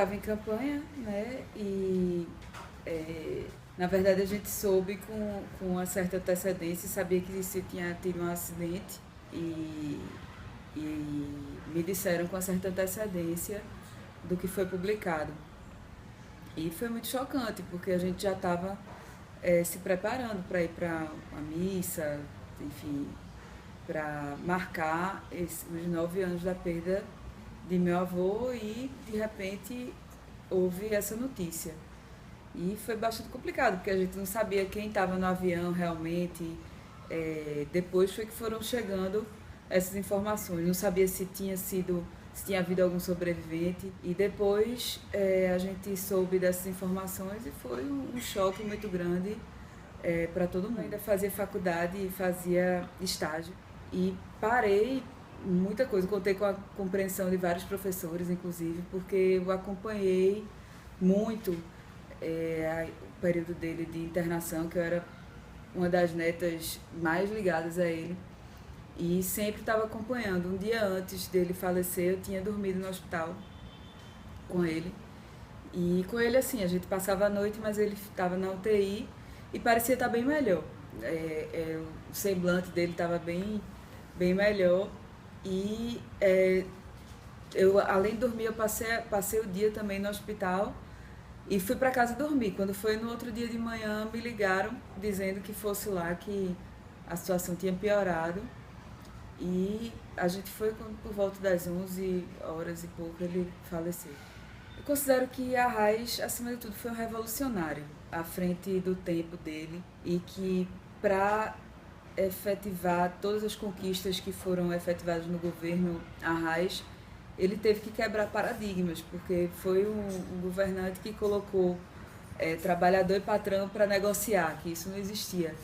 estava em campanha, né? E na verdade a gente soube com uma certa antecedência, sabia que isso tinha tido um acidente e, e me disseram com uma certa antecedência do que foi publicado. E foi muito chocante, porque a gente já estava se preparando para ir para a missa, enfim, para marcar os 9 anos da perda de meu avô e de repente houve essa notícia. E foi bastante complicado, porque a gente não sabia quem estava no avião realmente. Depois foi que foram chegando essas informações. Não sabia se tinha havido algum sobrevivente. E depois a gente soube dessas informações e foi um choque muito grande para todo mundo. Eu ainda fazia faculdade e fazia estágio. E parei muita coisa, contei com a compreensão de vários professores, inclusive, porque eu acompanhei muito o período dele de internação, que eu era uma das netas mais ligadas a ele, e sempre estava acompanhando. Um dia antes dele falecer, eu tinha dormido no hospital com ele, e com ele assim, a gente passava a noite, mas ele estava na UTI e parecia estar bem melhor. O semblante dele estava bem melhor. E eu, além de dormir, eu passei o dia também no hospital e fui para casa dormir. Quando foi no outro dia de manhã, me ligaram dizendo que fosse lá, que a situação tinha piorado. E a gente foi por volta das 11 horas e pouco, ele faleceu. Eu considero que Arraes, acima de tudo, foi um revolucionário à frente do tempo dele e que, para efetivar todas as conquistas que foram efetivadas no governo Arraes, ele teve que quebrar paradigmas, porque foi um governante que colocou trabalhador e patrão para negociar, que isso não existia.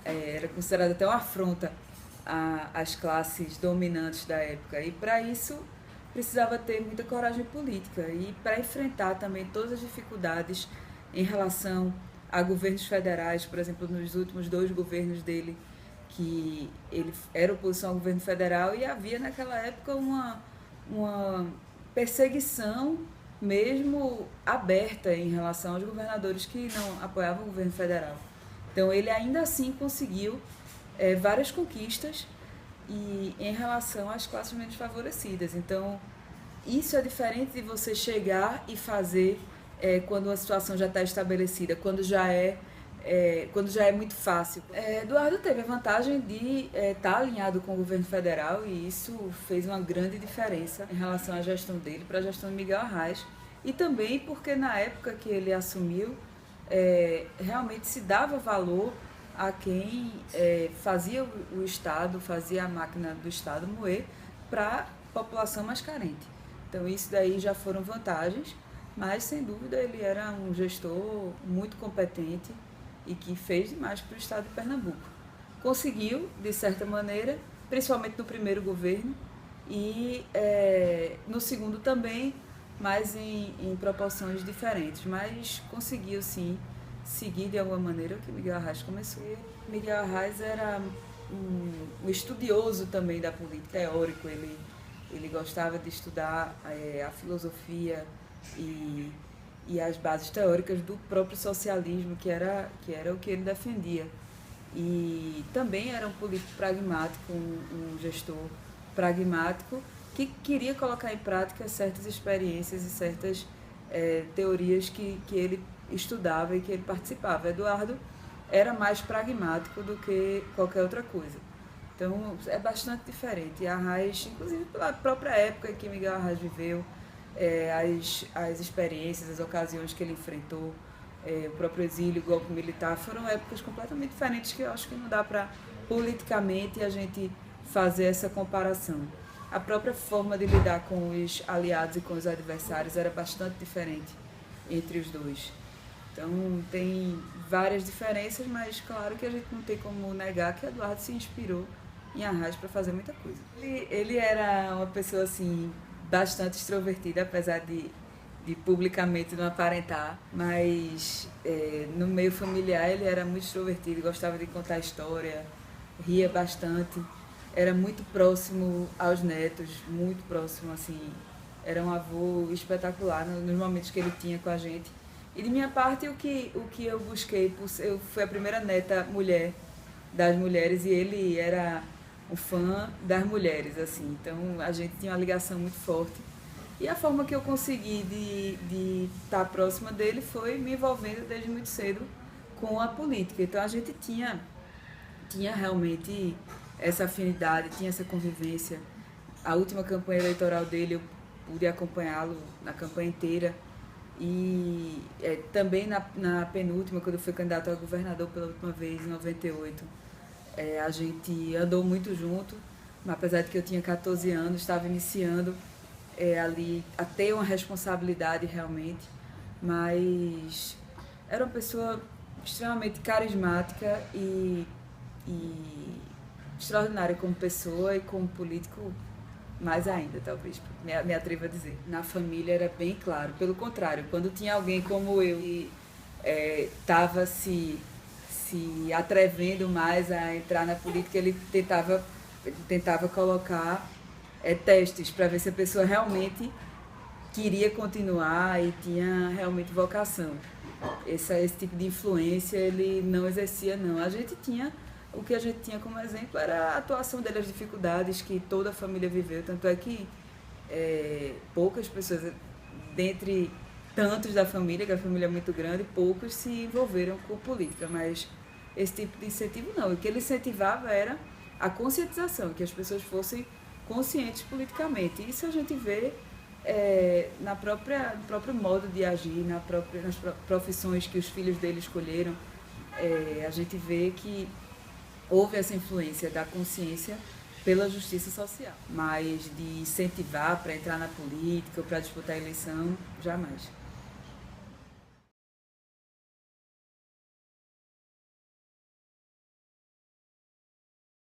Era considerado até uma afronta às classes dominantes da época. E para isso precisava ter muita coragem política e para enfrentar também todas as dificuldades em relação a governos federais, por exemplo, nos últimos 2 governos dele, que ele era oposição ao governo federal e havia naquela época uma perseguição mesmo aberta em relação aos governadores que não apoiavam o governo federal. Então ele ainda assim conseguiu várias conquistas e em relação às classes menos favorecidas. Então isso é diferente de você chegar e fazer quando a situação já está estabelecida, quando já é muito fácil. Eduardo teve a vantagem de estar alinhado com o governo federal e isso fez uma grande diferença em relação à gestão dele para a gestão de Miguel Arraes. E também porque na época que ele assumiu, realmente se dava valor a quem fazia o Estado, fazia a máquina do Estado moer para a população mais carente. Então isso daí já foram vantagens, mas sem dúvida ele era um gestor muito competente e que fez demais para o estado de Pernambuco. Conseguiu, de certa maneira, principalmente no primeiro governo, e no segundo também, mas em proporções diferentes. Mas conseguiu, sim, seguir de alguma maneira o que Miguel Arraes começou. Miguel Arraes era um estudioso também da política, teórico. Ele gostava de estudar a filosofia e as bases teóricas do próprio socialismo, que era o que ele defendia. E também era um político pragmático, um gestor pragmático, que queria colocar em prática certas experiências e certas teorias que ele estudava e que ele participava. Eduardo era mais pragmático do que qualquer outra coisa. Então é bastante diferente. E Arraes, inclusive pela própria época em que Miguel Arraes viveu, as experiências, as ocasiões que ele enfrentou, o próprio exílio, o golpe militar, foram épocas completamente diferentes que eu acho que não dá para, politicamente, a gente fazer essa comparação. A própria forma de lidar com os aliados e com os adversários era bastante diferente entre os dois. Então tem várias diferenças, mas claro que a gente não tem como negar que Eduardo se inspirou em Arraes para fazer muita coisa. Ele era uma pessoa assim bastante extrovertida, apesar de publicamente não aparentar, mas no meio familiar ele era muito extrovertido, gostava de contar história, ria bastante, era muito próximo aos netos, muito próximo, assim, era um avô espetacular nos momentos que ele tinha com a gente. E de minha parte, o que eu busquei, eu fui a primeira neta mulher das mulheres e ele era um fã das mulheres, assim. Então a gente tinha uma ligação muito forte. E a forma que eu consegui de estar próxima dele foi me envolvendo desde muito cedo com a política. Então a gente tinha realmente essa afinidade, tinha essa convivência. A última campanha eleitoral dele eu pude acompanhá-lo na campanha inteira. E também na penúltima, quando eu fui candidato a governador pela última vez, em 98, a gente andou muito junto, mas apesar de que eu tinha 14 anos, estava iniciando ali a ter uma responsabilidade realmente, mas era uma pessoa extremamente carismática e extraordinária como pessoa e como político mais ainda, talvez, me atrevo a dizer. Na família era bem claro. Pelo contrário, quando tinha alguém como eu que estava se atrevendo mais a entrar na política, ele tentava colocar testes para ver se a pessoa realmente queria continuar e tinha realmente vocação. Esse tipo de influência ele não exercia, não. O que a gente tinha como exemplo era a atuação dele, as dificuldades que toda a família viveu. Tanto é que poucas pessoas, dentre tantos da família, que a família é muito grande, poucos se envolveram com política. Mas esse tipo de incentivo não. O que ele incentivava era a conscientização, que as pessoas fossem conscientes politicamente. Isso a gente vê no próprio modo de agir, nas profissões que os filhos dele escolheram. A gente vê que houve essa influência da consciência pela justiça social, mas de incentivar para entrar na política ou para disputar a eleição, jamais.